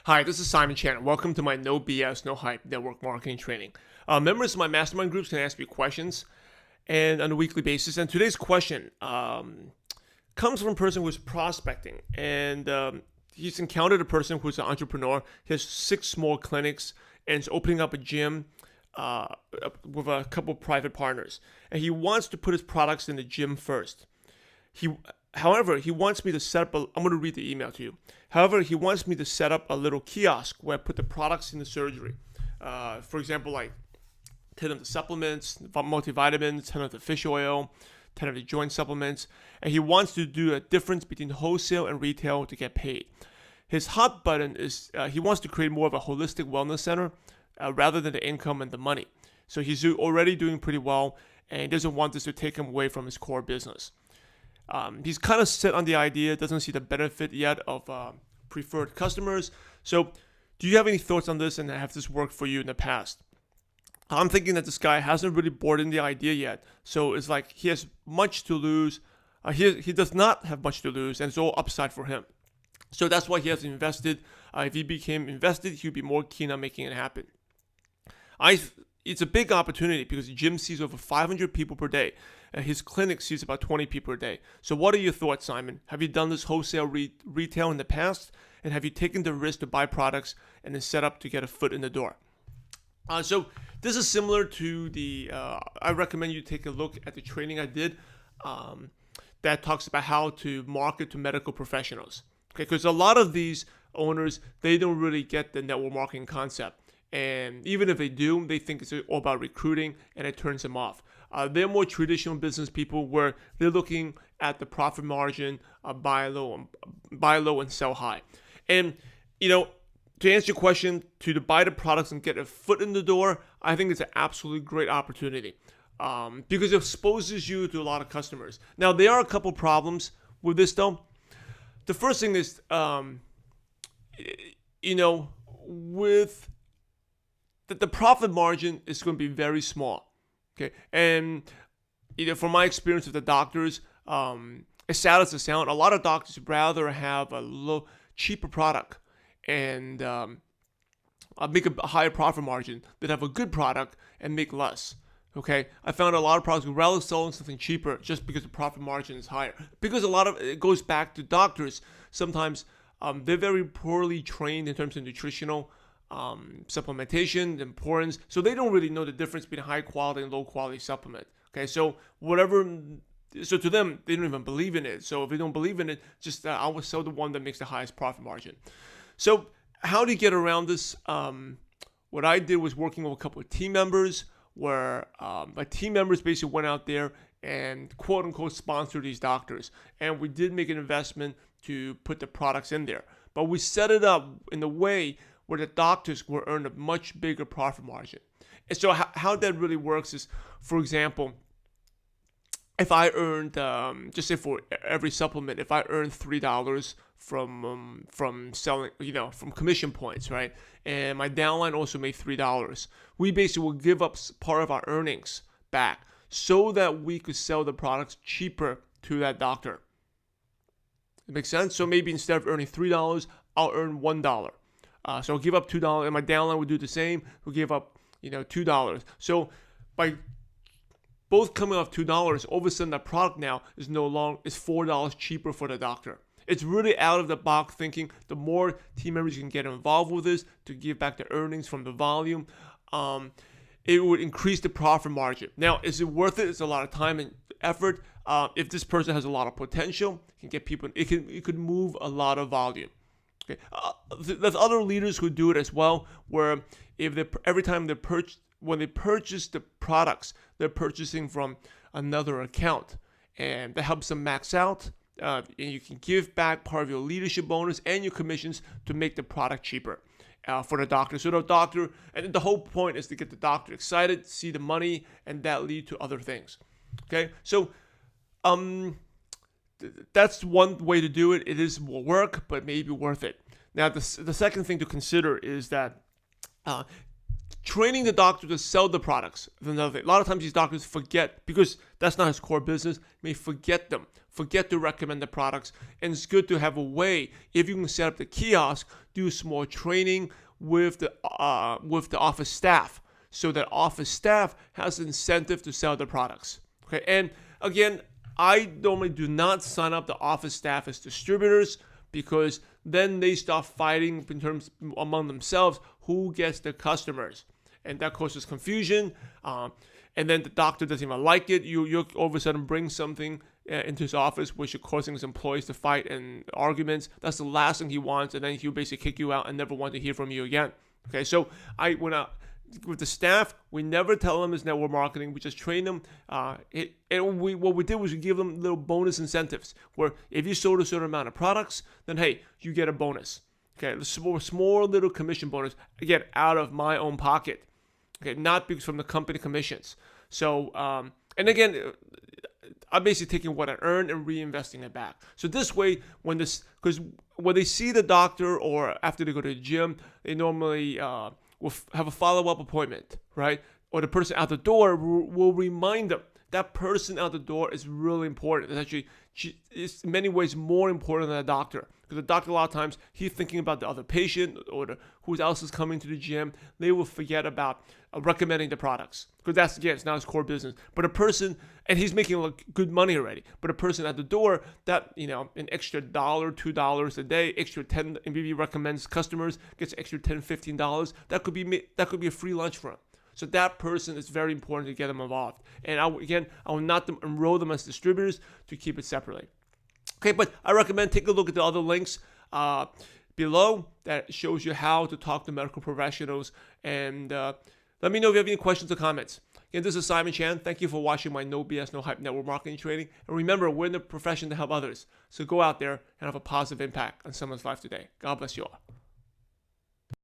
Hi, this is Simon Chan. Welcome to my No BS, No Hype network marketing training. Members of my mastermind groups can ask me questions and on a weekly basis. And today's question comes from a person who's prospecting, and he's encountered a person who's an entrepreneur. He has 6 small clinics and is opening up a gym with a couple private partners. And he wants to put his products in the gym first. However, he wants me to set up I'm going to read the email to you. However, he wants me to set up a little kiosk where I put the products in the surgery. For example, like 10 of the supplements, multivitamins, 10 of the fish oil, 10 of the joint supplements. And he wants to do a difference between wholesale and retail to get paid. His hot button is he wants to create more of a holistic wellness center rather than the income and the money. So he's already doing pretty well, and he doesn't want this to take him away from his core business. He's kind of set on the idea, doesn't see the benefit yet of preferred customers. So do you have any thoughts on this, and have this worked for you in the past? I'm thinking that this guy hasn't really bought in the idea yet. So it's like he has much to lose. He does not have much to lose, and it's all upside for him. So that's why he has invested. If he became invested, he would be more keen on making it happen. It's a big opportunity because the gym sees over 500 people per day. His clinic sees about 20 people a day. So what are your thoughts, Simon? Have you done this wholesale retail in the past? And have you taken the risk to buy products and then set up to get a foot in the door? So this is similar to I recommend you take a look at the training I did that talks about how to market to medical professionals. Okay, because a lot of these owners, they don't really get the network marketing concept. And even if they do, they think it's all about recruiting, and it turns them off. They're more traditional business people where they're looking at the profit margin, buy low and sell high. And, to answer your question, to buy the products and get a foot in the door, I think it's an absolutely great opportunity because it exposes you to a lot of customers. Now, there are a couple problems with this, though. The first thing is, with the profit margin is going to be very small. Okay, and from my experience with the doctors, as sad as it sounds, a lot of doctors rather have a cheaper product and make a higher profit margin than have a good product and make less. Okay, I found a lot of products would rather selling something cheaper just because the profit margin is higher. Because a lot of it goes back to doctors. Sometimes they're very poorly trained in terms of nutritional supplementation, the importance. So they don't really know the difference between high quality and low quality supplement. Okay, so to them, they don't even believe in it. So if they don't believe in it, just I will sell the one that makes the highest profit margin. So how do you get around this? What I did was working with a couple of team members where my team members basically went out there and quote unquote sponsor these doctors. And we did make an investment to put the products in there. But we set it up in a way where the doctors will earn a much bigger profit margin. And so how that really works is, for example, if I earned, just say for every supplement, if I earned $3 from selling, from commission points, right? And my downline also made $3. We basically will give up part of our earnings back so that we could sell the products cheaper to that doctor. It makes sense? So maybe instead of earning $3, I'll earn $1. So I'll give up $2, and my downline would do the same. We'll give up, $2. So by both coming off $2, all of a sudden that product now is $4 cheaper for the doctor. It's really out of the box thinking. The more team members you can get involved with this to give back the earnings from the volume, it would increase the profit margin. Now, is it worth it? It's a lot of time and effort. If this person has a lot of potential, can get people. It could move a lot of volume. Okay. There's other leaders who do it as well, where when they purchase the products, they're purchasing from another account, and that helps them max out. And you can give back part of your leadership bonus and your commissions to make the product cheaper for the doctor. So the doctor, and the whole point is to get the doctor excited, see the money, and that lead to other things. Okay, so that's one way to do it. It will work, but maybe worth it. Now, the second thing to consider is that training the doctor to sell the products is another thing. A lot of times these doctors forget, because that's not his core business, may forget them, forget to recommend the products. And it's good to have a way, if you can set up the kiosk, do small training with the office staff, so that office staff has an incentive to sell the products. Okay, and again, I normally do not sign up the office staff as distributors, because then they start fighting in terms among themselves who gets the customers, and that causes confusion. And then the doctor doesn't even like it. You all of a sudden bring something into his office which is causing his employees to fight and arguments. That's the last thing he wants, and then he'll basically kick you out and never want to hear from you again. Okay, so with the staff, we never tell them it's network marketing. We just train them. What we did was we give them little bonus incentives, where if you sold a certain amount of products, then hey, you get a bonus. Okay, a small little commission bonus, again, out of my own pocket. Okay, not because from the company commissions. So, and again, I'm basically taking what I earned and reinvesting it back. So this way, because when they see the doctor or after they go to the gym, they normally will have a follow-up appointment, right? Or the person out the door will remind them. That person out the door is really important. It's actually, it's in many ways more important than a doctor. Because the doctor, a lot of times, he's thinking about the other patient or who else is coming to the gym. They will forget about recommending the products. Because that's, again, it's not his core business. But a person, and he's making good money already. But a person at the door, that, an extra $1, $2 a day, extra 10, and maybe recommends customers, gets extra $10, $15. That could be a free lunch for him. So that person is very important to get them involved. And I will not enroll them as distributors, to keep it separately. Okay, but I recommend take a look at the other links below that shows you how to talk to medical professionals. And let me know if you have any questions or comments. Again, this is Simon Chan. Thank you for watching my No BS, No Hype network marketing training. And remember, we're in the profession to help others. So go out there and have a positive impact on someone's life today. God bless you all.